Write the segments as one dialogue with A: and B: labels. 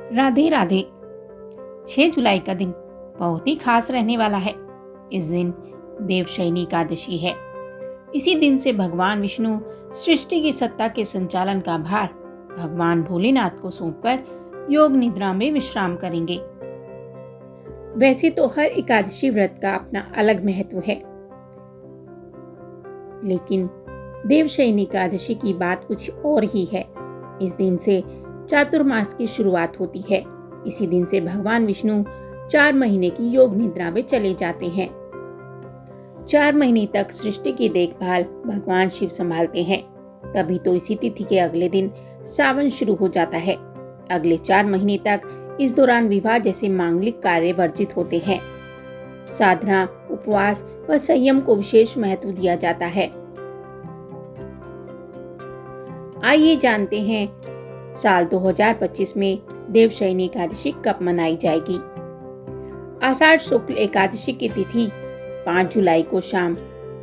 A: राधे राधे। 6 जुलाई का दिन बहुत ही खास रहने वाला है। इस दिन देवशयनी एकादशी है। इसी दिन से भगवान विष्णु सृष्टि की सत्ता के संचालन का भार भगवान भोलेनाथ को सौंपकर योग निद्रा में विश्राम करेंगे। वैसे तो हर एकादशी व्रत का अपना अलग महत्व है, लेकिन देवशयनी एकादशी की बात कुछ और ही है। इस दिन से चातुर्मास की शुरुआत होती है। इसी दिन से भगवान विष्णु 4 महीने की योग निद्रा में चले जाते हैं। 4 महीने तक सृष्टि की देखभाल भगवान शिव संभालते हैं। तभी तो इसी तिथि के अगले दिन सावन शुरू हो जाता है। अगले 4 महीने तक इस दौरान विवाह जैसे मांगलिक कार्य वर्जित होते हैं। साधना, उपवास व संयम को विशेष महत्व दिया जाता है। आइए जानते हैं साल 2025 में देवशयनी एकादशी कब मनाई जाएगी। आषाढ़ शुक्ल एकादशी की तिथि 5 जुलाई को शाम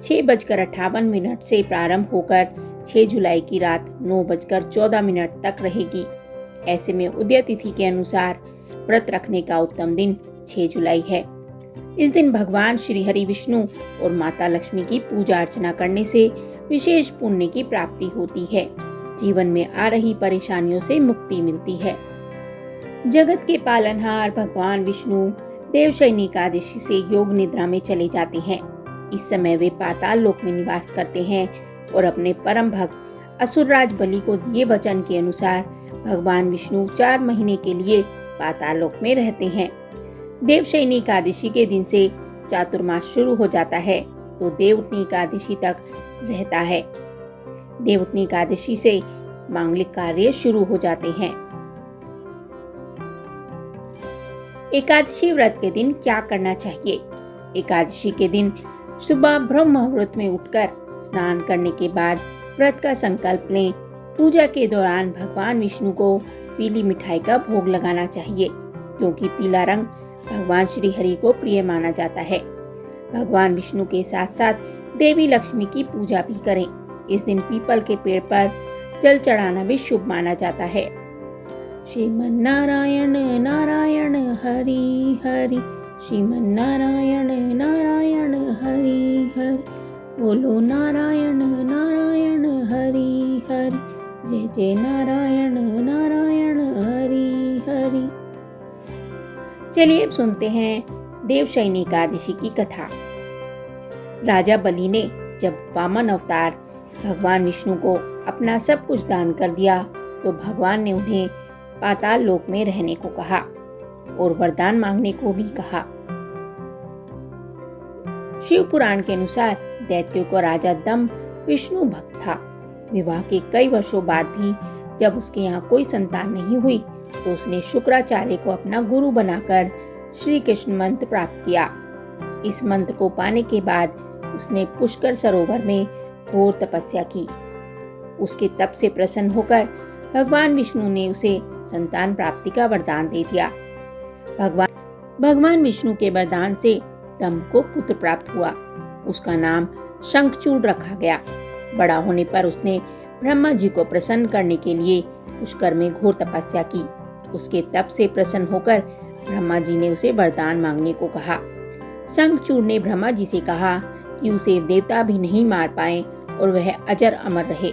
A: 6:58 से प्रारंभ होकर 6 जुलाई की रात 9:14 तक रहेगी। ऐसे में उदय तिथि के अनुसार व्रत रखने का उत्तम दिन 6 जुलाई है। इस दिन भगवान श्री हरि विष्णु और माता लक्ष्मी की पूजा अर्चना करने से विशेष पुण्य की प्राप्ति होती है। जीवन में आ रही परेशानियों से मुक्ति मिलती है। जगत के पालनहार भगवान विष्णु देवशयनी एकादशी से योग निद्रा में चले जाते हैं। इस समय वे पाताल लोक में निवास करते हैं और अपने परम भक्त असुरराज बलि को दिए वचन के अनुसार भगवान विष्णु 4 महीने के लिए पाताल लोक में रहते हैं। देवशयनी एकादशी के दिन से चातुर्मास शुरू हो जाता है तो देवउठनी एकादशी तक रहता है। देवउठनी एकादशी से मांगलिक कार्य शुरू हो जाते हैं। एकादशी व्रत के दिन क्या करना चाहिए? एकादशी के दिन सुबह ब्रह्म मुहूर्त में उठकर स्नान करने के बाद व्रत का संकल्प लें। पूजा के दौरान भगवान विष्णु को पीली मिठाई का भोग लगाना चाहिए, क्योंकि पीला रंग भगवान श्री हरि को प्रिय माना जाता है। भगवान विष्णु के साथ साथ देवी लक्ष्मी की पूजा भी करें। इस दिन पीपल के पेड़ पर जल चढ़ाना भी शुभ माना जाता है। श्रीमन नारायण नारायण हरि हरि, श्रीमन नारायण नारायण हरि हरि, बोलो नारायण नारायण हरि हरि, जय जय नारायण नारायण हरि हरि। चलिए अब सुनते हैं देवशयनी एकादशी की कथा। राजा बलि ने जब वामन अवतार भगवान विष्णु को अपना सब कुछ दान कर दिया तो भगवान ने उन्हें पाताल लोक में रहने को कहा और वरदान मांगने को भी कहा। शिव पुराण के अनुसार दैत्यों का राजा दंभ विष्णु भक्त था। विवाह के कई वर्षों बाद भी जब उसके यहाँ कोई संतान नहीं हुई तो उसने शुक्राचार्य को अपना गुरु बनाकर श्री कृष्ण मंत्र प्राप्त किया। इस मंत्र को पाने के बाद उसने पुष्कर सरोवर में घोर तपस्या की। उसके तप से प्रसन्न होकर भगवान विष्णु ने उसे संतान प्राप्ति का वरदान दे दिया। भगवान विष्णु के वरदान से दंभ को पुत्र प्राप्त हुआ। उसका नाम शंखचूड़ रखा गया। बड़ा होने पर उसने ब्रह्मा जी को प्रसन्न करने के लिए पुष्कर में घोर तपस्या की। उसके तप से प्रसन्न होकर ब्रह्मा जी ने उसे वरदान मांगने को कहा। शंखचूड़ ने ब्रह्मा जी से कहा कि उसे देवता भी नहीं मार पाए और वह अजर अमर रहे।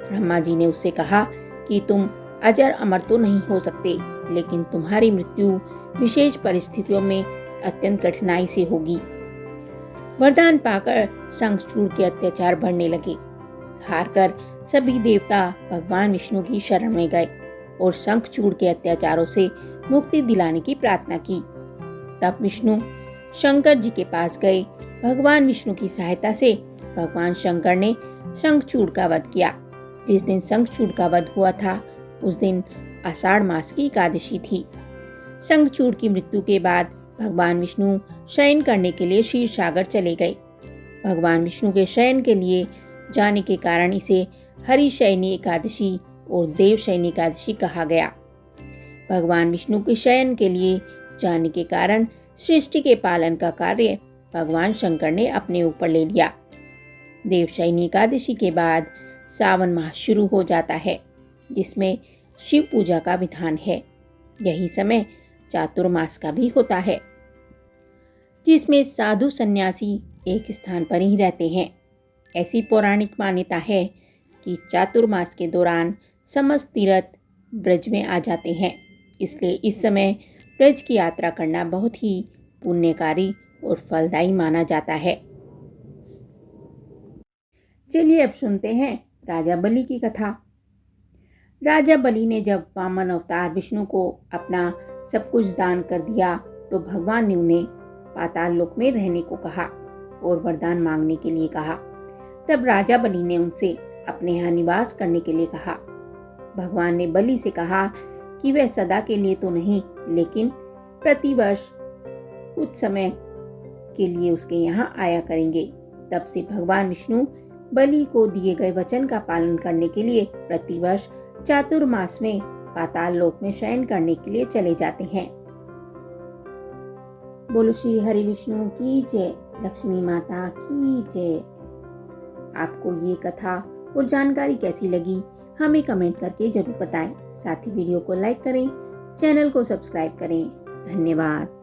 A: ब्रह्मा जी ने उससे कहा कि तुम अजर अमर तो नहीं हो सकते, लेकिन तुम्हारी मृत्यु विशेष परिस्थितियों में अत्यंत कठिनाई से होगी। वरदान पाकर शंखचूड़ के अत्याचार बढ़ने लगे। हारकर सभी देवता भगवान विष्णु की शरण में गए और शंखचूड़ के अत्याचारों से मुक्ति दिलाने की प्रार्थना की। तब विष्णु शंकर जी के पास गए। भगवान विष्णु की सहायता से भगवान शंकर ने शंखचूड़ का वध किया। जिस दिन शंखचूड़ का वध हुआ था उस दिन आषाढ़ मास की एकादशी थी। शंखचूड़ की मृत्यु के बाद भगवान विष्णु शयन करने के लिए क्षीर सागर चले गए। भगवान विष्णु के शयन के लिए जाने के कारण इसे हरिशयनी एकादशी और देवशयनी एकादशी कहा गया। भगवान विष्णु के शयन के लिए जाने के कारण सृष्टि के पालन का कार्य भगवान शंकर ने अपने ऊपर ले लिया। देवशयनी एकादशी के बाद सावन माह शुरू हो जाता है, जिसमें शिव पूजा का विधान है। यही समय चातुर्मास का भी होता है, जिसमें साधु सन्यासी एक स्थान पर ही रहते हैं। ऐसी पौराणिक मान्यता है कि चातुर्मास के दौरान समस्त तीर्थ ब्रज में आ जाते हैं, इसलिए इस समय ब्रज की यात्रा करना बहुत ही पुण्यकारी और फलदायी माना जाता है। चलिए अब सुनते हैं राजा बलि की कथा। राजा बलि ने जब वामन अवतार विष्णु को अपना सब कुछ दान कर दिया तो भगवान ने उन्हें पाताल लोक में रहने को कहा और वरदान मांगने के लिए कहा। तब राजा बलि ने उनसे अपने यहाँ निवास करने के लिए कहा। भगवान ने बलि से कहा कि वह सदा के लिए तो नहीं, लेकिन प्रतिवर्ष कुछ समय के लिए उसके यहाँ आया करेंगे। तब से भगवान विष्णु बलि को दिए गए वचन का पालन करने के लिए प्रतिवर्ष चातुर्मास में पाताल लोक में शयन करने के लिए चले जाते हैं। बोलो श्री हरि विष्णु की जय, लक्ष्मी माता की जय। आपको ये कथा और जानकारी कैसी लगी हमें कमेंट करके जरूर बताएं। साथ ही वीडियो को लाइक करें, चैनल को सब्सक्राइब करें। धन्यवाद।